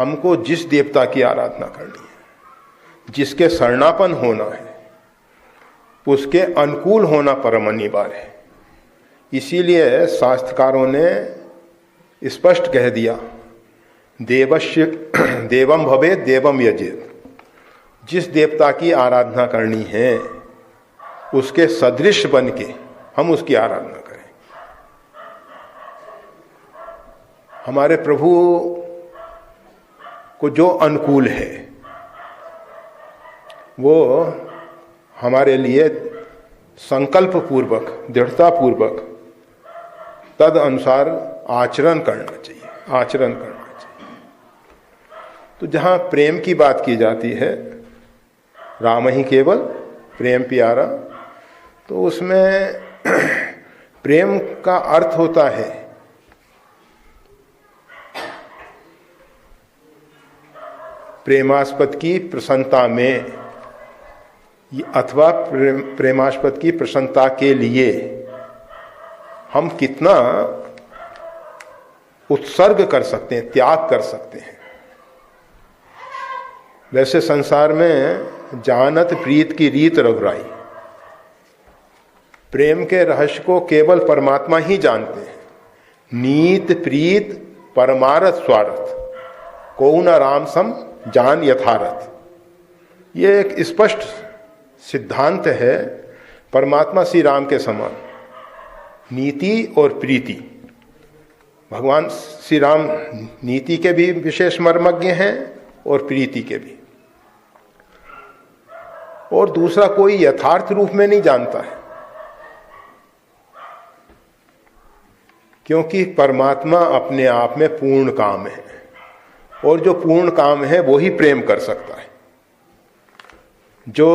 हमको जिस देवता की आराधना करनी है, जिसके शरणापन होना है, उसके अनुकूल होना परम अनिवार्य है। इसीलिए शास्त्रकारों ने स्पष्ट कह दिया, देवस्य देवम भवे देवम यजेत। जिस देवता की आराधना करनी है उसके सदृश बन के हम उसकी आराधना करें। हमारे प्रभु को जो अनुकूल है वो हमारे लिए संकल्प पूर्वक, दृढ़ता पूर्वक तद अनुसार आचरण करना चाहिए, आचरण करना चाहिए। तो जहाँ प्रेम की बात की जाती है, राम ही केवल प्रेम प्यारा, तो उसमें प्रेम का अर्थ होता है प्रेमास्पद की प्रसन्नता में, अथवा प्रेमास्पद की प्रसन्नता के लिए हम कितना उत्सर्ग कर सकते हैं, त्याग कर सकते हैं। वैसे संसार में जानत प्रीत की रीत रघुराई, प्रेम के रहस्य को केवल परमात्मा ही जानते हैं। नीत प्रीत परमारथ स्वार्थ, को न राम सम जान यथारथ। ये एक स्पष्ट सिद्धांत है परमात्मा श्री राम के समान। नीति और प्रीति, भगवान श्री राम नीति के भी विशेष मर्मज्ञ हैं और प्रीति के भी। और दूसरा कोई यथार्थ रूप में नहीं जानता है, क्योंकि परमात्मा अपने आप में पूर्ण काम है, और जो पूर्ण काम है वो ही प्रेम कर सकता है। जो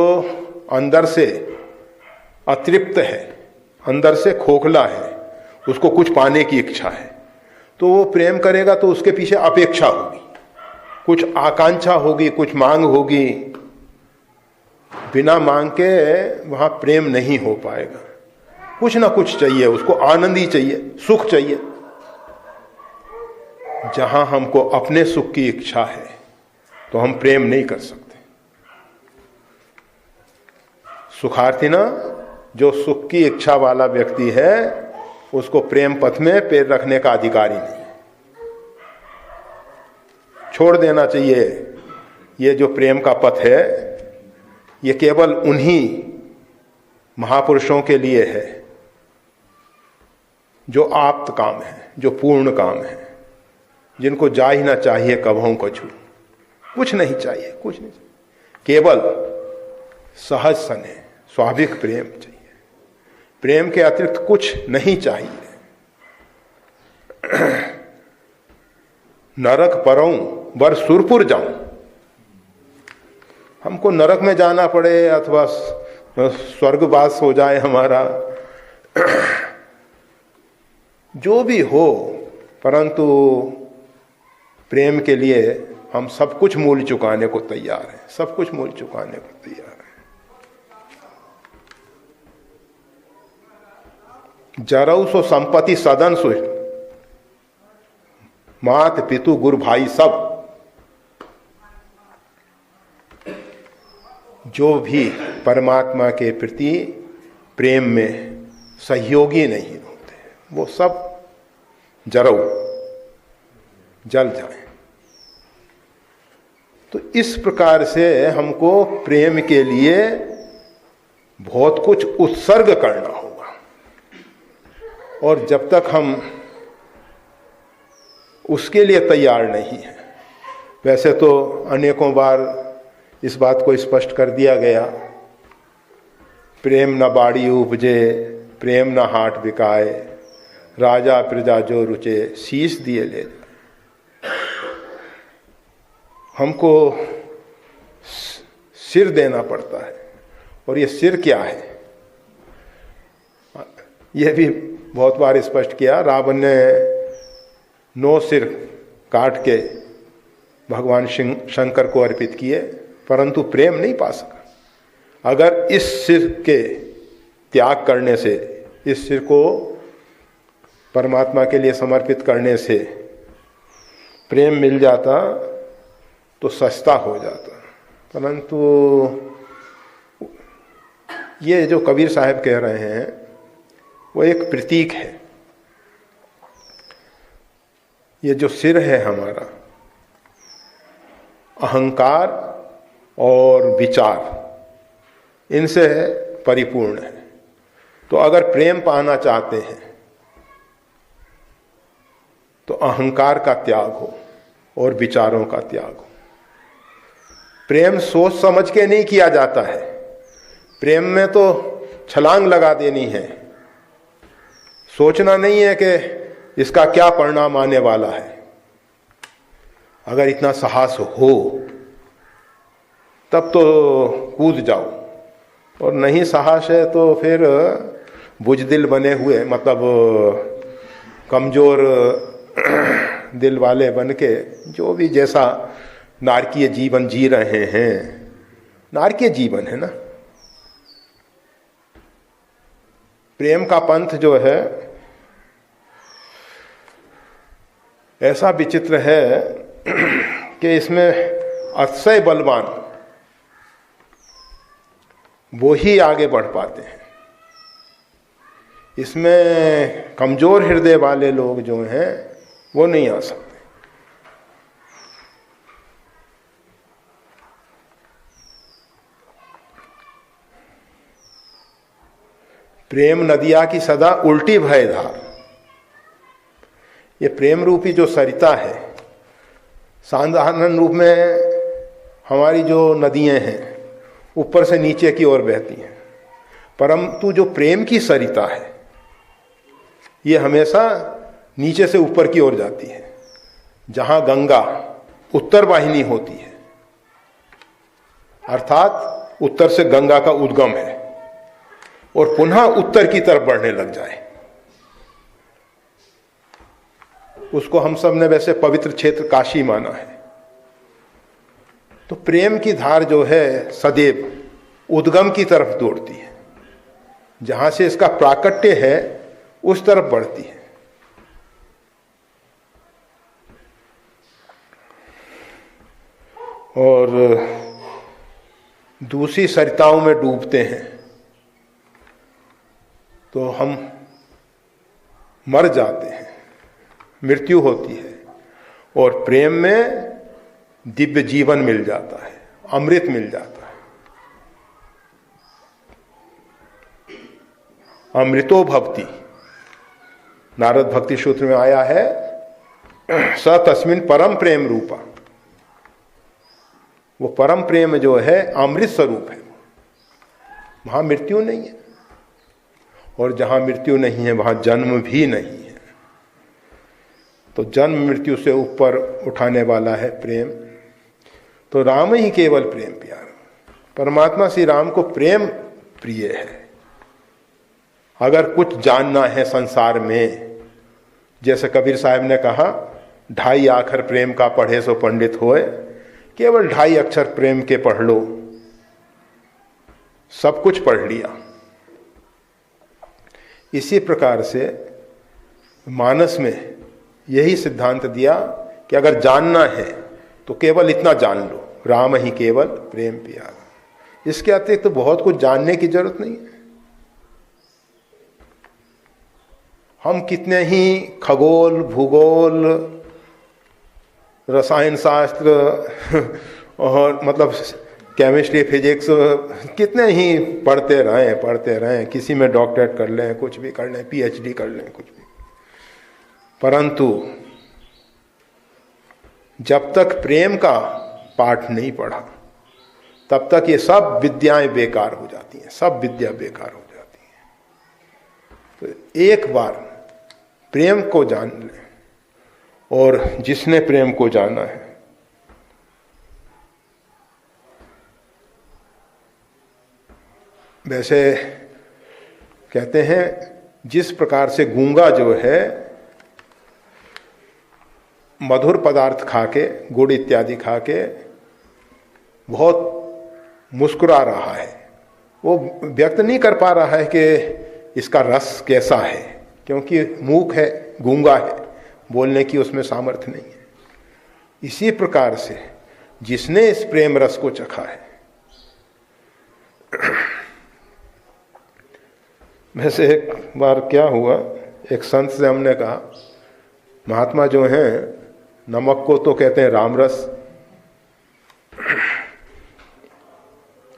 अंदर से अतृप्त है, अंदर से खोखला है, उसको कुछ पाने की इच्छा है, तो वो प्रेम करेगा तो उसके पीछे अपेक्षा होगी, कुछ आकांक्षा होगी, कुछ मांग होगी। बिना मांग के वहां प्रेम नहीं हो पाएगा। कुछ ना कुछ चाहिए उसको, आनंद ही चाहिए, सुख चाहिए। जहां हमको अपने सुख की इच्छा है तो हम प्रेम नहीं कर सकते। सुखार्थी ना, जो सुख की इच्छा वाला व्यक्ति है उसको प्रेम पथ में पैर रखने का अधिकार ही नहीं, छोड़ देना चाहिए। ये जो प्रेम का पथ है ये केवल उन्हीं महापुरुषों के लिए है जो आप्त काम है, जो पूर्ण काम है, जिनको जा ही ना चाहिए कभों कछु, कुछ नहीं चाहिए, कुछ नहीं चाहिए, केवल सहज स्नेह, स्वाभाविक प्रेम चाहिए। प्रेम के अतिरिक्त कुछ नहीं चाहिए। नरक परऊं वर सुरपुर जाऊं, हमको नरक में जाना पड़े अथवा स्वर्गवास हो जाए हमारा, जो भी हो, परंतु प्रेम के लिए हम सब कुछ मूल्य चुकाने को तैयार हैं, सब कुछ मूल्य चुकाने को तैयार हैं। जरऊ सो संपत्ति सदन सो, मात पितु गुरु भाई सब। जो भी परमात्मा के प्रति प्रेम में सहयोगी नहीं होते वो सब जरऊ, जल जाए। तो इस प्रकार से हमको प्रेम के लिए बहुत कुछ उत्सर्ग करना होगा, और जब तक हम उसके लिए तैयार नहीं है, वैसे तो अनेकों बार इस बात को स्पष्ट कर दिया गया, प्रेम न बाड़ी उपजे, प्रेम न हाट बिकाए, राजा प्रजा जो रुचे, शीश दिए ले जाए। हमको सिर देना पड़ता है, और ये सिर क्या है यह भी बहुत बार स्पष्ट किया। रावण ने 9 सिर काट के भगवान शंकर को अर्पित किए, परंतु प्रेम नहीं पा सका। अगर इस सिर के त्याग करने से, इस सिर को परमात्मा के लिए समर्पित करने से प्रेम मिल जाता तो सस्ता हो जाता। परंतु ये जो कबीर साहब कह रहे हैं वो एक प्रतीक है। ये जो सिर है हमारा, अहंकार और विचार इनसे परिपूर्ण है। तो अगर प्रेम पाना चाहते हैं तो अहंकार का त्याग हो और विचारों का त्याग हो। प्रेम सोच समझ के नहीं किया जाता है। प्रेम में तो छलांग लगा देनी है, सोचना नहीं है कि इसका क्या परिणाम आने वाला है। अगर इतना साहस हो तब तो कूद जाओ, और नहीं साहस है तो फिर बुजदिल बने हुए, मतलब कमजोर दिल वाले बन के जो भी जैसा नारकीय जीवन जी रहे हैं, नारकीय जीवन है ना। प्रेम का पंथ जो है ऐसा विचित्र है कि इसमें अतिशय बलवान वो ही आगे बढ़ पाते हैं। इसमें कमजोर हृदय वाले लोग जो हैं वो नहीं आ सकते। प्रेम नदिया की सदा उल्टी भय धार। ये प्रेम रूपी जो सरिता है, साधारण रूप में हमारी जो नदियां हैं ऊपर से नीचे की ओर बहती हैं, परंतु जो प्रेम की सरिता है ये हमेशा नीचे से ऊपर की ओर जाती है। जहां गंगा उत्तर वाहिनी होती है, अर्थात उत्तर से गंगा का उद्गम है, और पुनः उत्तर की तरफ बढ़ने लग जाए, उसको हम सब ने वैसे पवित्र क्षेत्र काशी माना है। तो प्रेम की धार जो है सदैव उद्गम की तरफ दौड़ती है, जहां से इसका प्राकट्य है उस तरफ बढ़ती है। और दूसरी सरिताओं में डूबते हैं तो हम मर जाते हैं, मृत्यु होती है, और प्रेम में दिव्य जीवन मिल जाता है, अमृत मिल जाता है। अमृतो भवति, नारद भक्ति सूत्र में आया है, स तस्मिन् परम प्रेम रूपा। वो परम प्रेम जो है अमृत स्वरूप है, वहां मृत्यु नहीं है, और जहां मृत्यु नहीं है वहां जन्म भी नहीं है। तो जन्म मृत्यु से ऊपर उठाने वाला है प्रेम। तो राम ही केवल प्रेम प्यारा। परमात्मा श्री राम को प्रेम प्रिय है। अगर कुछ जानना है संसार में, जैसे कबीर साहब ने कहा, 2.5 आखर प्रेम का पढ़े सो पंडित होए, केवल 2.5 अक्षर प्रेम के पढ़ लो, सब कुछ पढ़ लिया। इसी प्रकार से मानस में यही सिद्धांत दिया कि अगर जानना है तो केवल इतना जान लो, राम ही केवल प्रेम प्यारा। इसके अतिरिक्त तो बहुत कुछ जानने की जरूरत नहीं है। हम कितने ही खगोल, भूगोल, रसायन शास्त्र और मतलब केमिस्ट्री, फिजिक्स कितने ही पढ़ते रहें, किसी में डॉक्टरेट कर लें, कुछ भी कर लें, पीएचडी कर लें, कुछ भी, परंतु जब तक प्रेम का पाठ नहीं पढ़ा तब तक ये सब विद्याएं बेकार हो जाती हैं, सब विद्या बेकार हो जाती है। तो एक बार प्रेम को जान लें, और जिसने प्रेम को जाना है वैसे कहते हैं जिस प्रकार से गूंगा जो है मधुर पदार्थ खाके, गुड़ इत्यादि खाके बहुत मुस्कुरा रहा है, वो व्यक्त नहीं कर पा रहा है कि इसका रस कैसा है, क्योंकि मूक है, गूंगा है, बोलने की उसमें सामर्थ्य नहीं है। इसी प्रकार से जिसने इस प्रेम रस को चखा है। वैसे एक बार क्या हुआ, एक संत से हमने कहा, महात्मा जो हैं नमक को तो कहते हैं राम रस,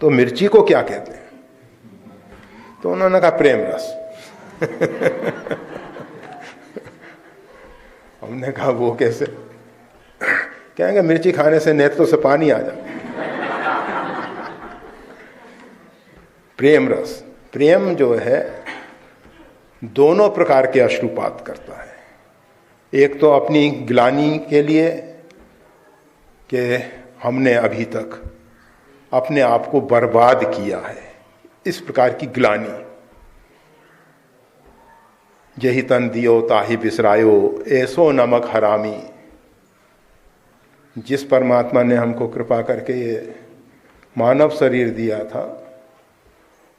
तो मिर्ची को क्या कहते हैं? तो उन्होंने कहा प्रेम रस। हमने कहा वो कैसे? कहेंगे मिर्ची खाने से नेत्रों से पानी आ जाए। प्रेम रस, प्रेम जो है दोनों प्रकार के अश्रुपात करता है। एक तो अपनी ग्लानि के लिए कि हमने अभी तक अपने आप को बर्बाद किया है, इस प्रकार की ग्लानि। यही तन दियो ताहि बिसरायो, ऐसो नमक हरामी। जिस परमात्मा ने हमको कृपा करके ये मानव शरीर दिया था,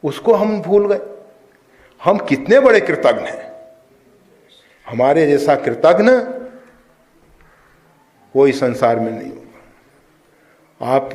उसको हम भूल गए। हम कितने बड़े कृतज्ञ हैं। हमारे जैसा कृतज्ञ कोई संसार में नहीं होगा। आप